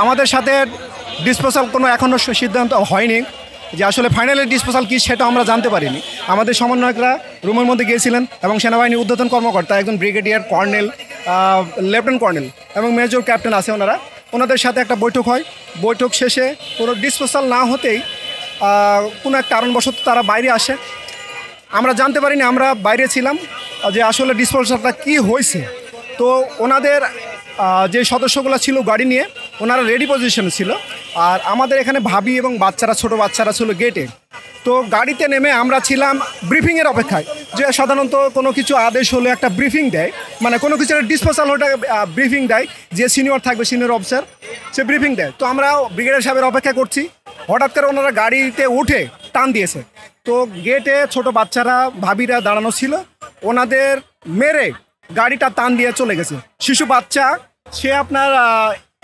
আমাদের সাথে ডিসপোজাল কোনো এখনও সিদ্ধান্ত হয়নি যে আসলে ফাইনালি ডিসপোজাল কী সেটা আমরা জানতে পারিনি। আমাদের সমন্বয়করা রুমের মধ্যে গিয়েছিলেন এবং সেনাবাহিনীর ঊর্ধ্বতন কর্মকর্তা একজন ব্রিগেডিয়ার, কর্নেল, লেফটেন্যান্ট কর্নেল এবং মেজর ক্যাপ্টেন আছে, ওনাদের সাথে একটা বৈঠক হয়। বৈঠক শেষে কোনো ডিসপোজাল না হতেই কোনো এক কারণবশত তারা বাইরে আসে। আমরা জানতে পারিনি, আমরা বাইরে ছিলাম, যে আসলে ডিসপোজালটা কী হয়েছে। তো ওনাদের যে সদস্যগুলো ছিল গাড়ি নিয়ে, ওনারা রেডি পজিশনে ছিল, আর আমাদের এখানে ভাবি এবং বাচ্চারা, ছোট বাচ্চারা ছিল গেটে। তো গাড়িতে নেমে আমরা ছিলাম ব্রিফিংয়ের অপেক্ষায়, যে সাধারণত কোনো কিছু আদেশ হলে একটা ব্রিফিং দেয়, মানে কোনো কিছু ডিসপোজাল হলে ব্রিফিং দেয়, যে সিনিয়র থাকবে, সিনিয়র অফিসার, সে ব্রিফিং দেয়। তো আমরা ব্রিগেডিয়ার সাহেবের অপেক্ষা করছি, হঠাৎ করে ওনারা গাড়িতে উঠে টান দিয়েছে। তো গেটে ছোট বাচ্চারা, ভাবিরা দাঁড়ানো ছিল, ওনাদের মেরে গাড়িটা টান দিয়ে চলে গেছে। শিশু বাচ্চা, সে আপনার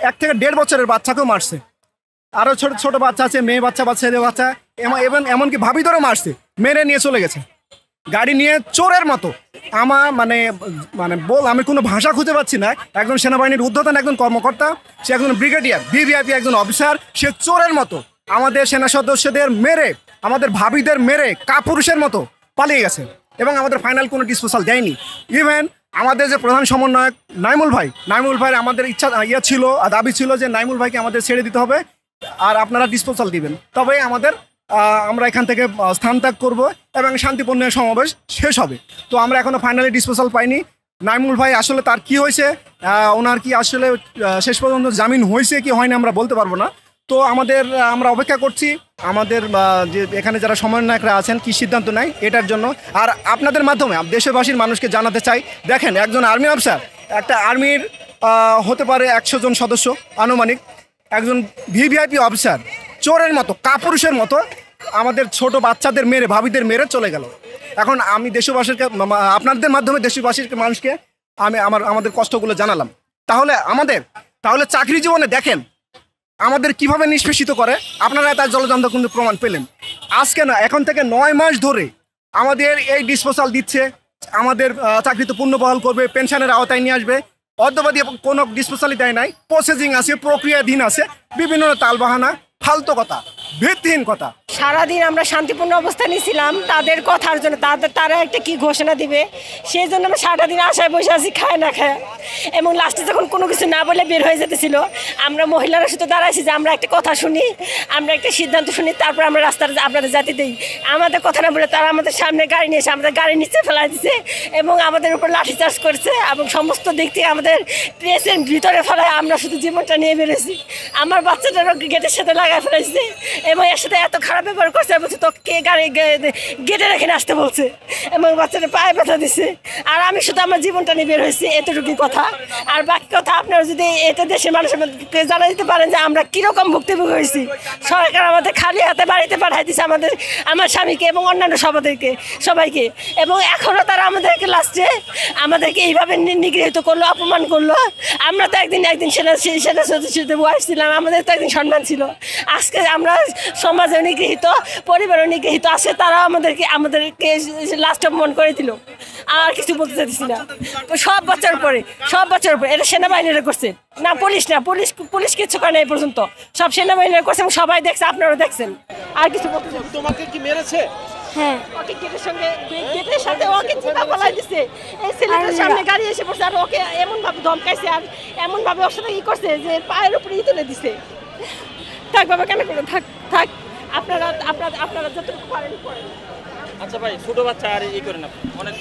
1 থেকে 1.5 বছরের বাচ্চাকেও মারছে, আরও ছোট ছোট বাচ্চা আছে, মেয়ে বাচ্চা বা ছেলে বাচ্চা, এমনকি ভাবি ধরে মারছে, মেরে নিয়ে চলে গেছে গাড়ি নিয়ে চোরের মতো। আমার আমি কোনো ভাষা খুঁজে পাচ্ছি না। একজন সেনাবাহিনীর ঊর্ধ্বতন একজন কর্মকর্তা, সে একজন ব্রিগেডিয়ার, ভিভিআইপি একজন অফিসার, সে চোরের মতো আমাদের সেনা সদস্যদের মেরে, আমাদের ভাবিদের মেরে কাপুরুষের মতো পালিয়ে গেছে এবং আমাদের ফাইনাল কোনো ডিসপোজাল দেয়নি। ইভেন আমাদের যে প্রধান সমন্বয়ক নাইমুল ভাইয়ের আমাদের ছিল, দাবি ছিল যে নাইমুল ভাইকে আমাদের ছেড়ে দিতে হবে, আর আপনারা ডিসপোজাল দিবেন, তবে আমরা এখান থেকে স্থান ত্যাগ করবো এবং শান্তিপূর্ণ সমাবেশ শেষ হবে। তো আমরা এখনও ফাইনালি ডিসপোজাল পাইনি। নাইমুল ভাই আসলে তার কি হয়েছে, ওনার কি আসলে শেষ পর্যন্ত জামিন হয়েছে কি হয়নি আমরা বলতে পারবো না। তো আমরা অপেক্ষা করছি আমাদের যে এখানে যারা সমন্বয়করা আছেন কি সিদ্ধান্ত নেয় এটার জন্য। আর আপনাদের মাধ্যমে দেশবাসীর মানুষকে জানাতে চাই, দেখেন একজন আর্মি অফিসার, একটা আর্মির হতে পারে 100 জন সদস্য আনুমানিক, একজন ভিভিআইপি অফিসার চোরের মতো, কাপুরুষের মতো আমাদের ছোট বাচ্চাদের মেরে, ভাবিদের মেরে চলে গেল। এখন আমি দেশবাসীকে, আপনাদের মাধ্যমে দেশবাসীর মানুষকে আমাদের কষ্টগুলো জানালাম। তাহলে চাকরি জীবনে দেখেন আমাদের কিভাবে নিষ্পেষিত করে, আপনারা তার জলযন্ত্র কিন্তু প্রমাণ পেলেন। আজকে না, এখন থেকে 9 মাস ধরে আমাদের এই ডিসপোজাল দিচ্ছে, আমাদের চাকরিতে পূর্ণবহাল করবে, পেনশনের আওতায় নিয়ে আসবে, অদ্যবাদী কোনো ডিসপোজালই দেয় নাই, প্রসেসিং আছে, প্রক্রিয়াধীন আছে, বিভিন্ন তালবাহানা, ফালতু কথা, ভিত্তিহীন কথা। সারাদিন আমরা শান্তিপূর্ণ অবস্থানে ছিলাম, তাদের কথার জন্য, তারা একটা কি ঘোষণা দিবে সেই জন্য আমরা সারাটা দিন আশায় বসে আছি, খায় না খায়, এবং লাস্টে যখন কোনো কিছু না বলে বের হয়ে যেতেছিল, আমরা মহিলারা শুধু দাঁড়াইছি যে আমরা একটা কথা শুনি, আমরা একটা সিদ্ধান্ত শুনি, তারপর আমরা রাস্তার আপনাদের জাতি দিই। আমাদের কথা না বলে তারা আমাদের সামনে গাড়ি নিয়ে এসে আমাদের গাড়ি নিচে ফেলাই দিচ্ছে এবং আমাদের উপর লাঠিচার্জ করছে এবং সমস্ত দিক থেকে আমাদের প্রেসের ভিতরে ফেলায় আমরা শুধু জীবনটা নিয়ে বেরোছি। আমার বাচ্চাটারও গেটের সাথে লাগাই ফেলাইছে এবং এর সাথে এত খারাপ ব্যবহার করছে, বলছে তো কে গাড়ি গেটে রেখে আসতে বলছে এবং বাচ্চাটা পায়ে ব্যথা দিচ্ছে। আর আমি শুধু আমার জীবনটা নিয়ে বের হয়েছি, এতটুকুই কথা। আর বাকি কথা আপনারা যদি এটা দেশের মানুষকে জানা দিতে পারেন যে আমরা কীরকম ভুক্তভোগী হয়েছি। সরকার আমাদের খালি হাতে বাড়িতে পাঠাই দিচ্ছে, আমার স্বামীকে এবং অন্যান্য সবাইকে, এবং এখনও তারা আমাদেরকে লাস্টে আমাদেরকে এইভাবে নিগৃহীত করলো, অপমান করলো। আমরা তো একদিন সেনা সদস্যদের বয়স ছিলাম, আমাদের তো একদিন সম্মান ছিল। আজকে আমরা সমাজে নিগৃহীত, পরিবারে নিগৃহীত, আজকে তারা আমাদেরকে লাস্ট অপমান করে দিল। আর কিছু বলতে চাইছি না। সব বছর পরে এটা সেনাবাহিনীরা করছে, না পুলিশ কিছু করে না এই পর্যন্ত, সব সেনাবাহিনীরা করছে এবং সবাই দেখছে, আপনারা দেখছেন। আর কিছু বলতে চাইছি। তোমাকে কি মেরেছে? হ্যাঁ, ওকে গেটের সাথে ওকে চিপা ফেলাই দিছে, এই ছেলেটার সামনে গাড়ি এসে পড়ছে, আর ওকে এমনভাবে ধমকাইছে আর এমনভাবে ওর সাথে করছে যে পায়ের উপরে তুলে দিছে। থাক বাবা, কেন করে থাক, আপনারা যতটুকু পারেন করেন। আচ্ছা ভাই, ছোট বাচ্চা আর করে না, অনেক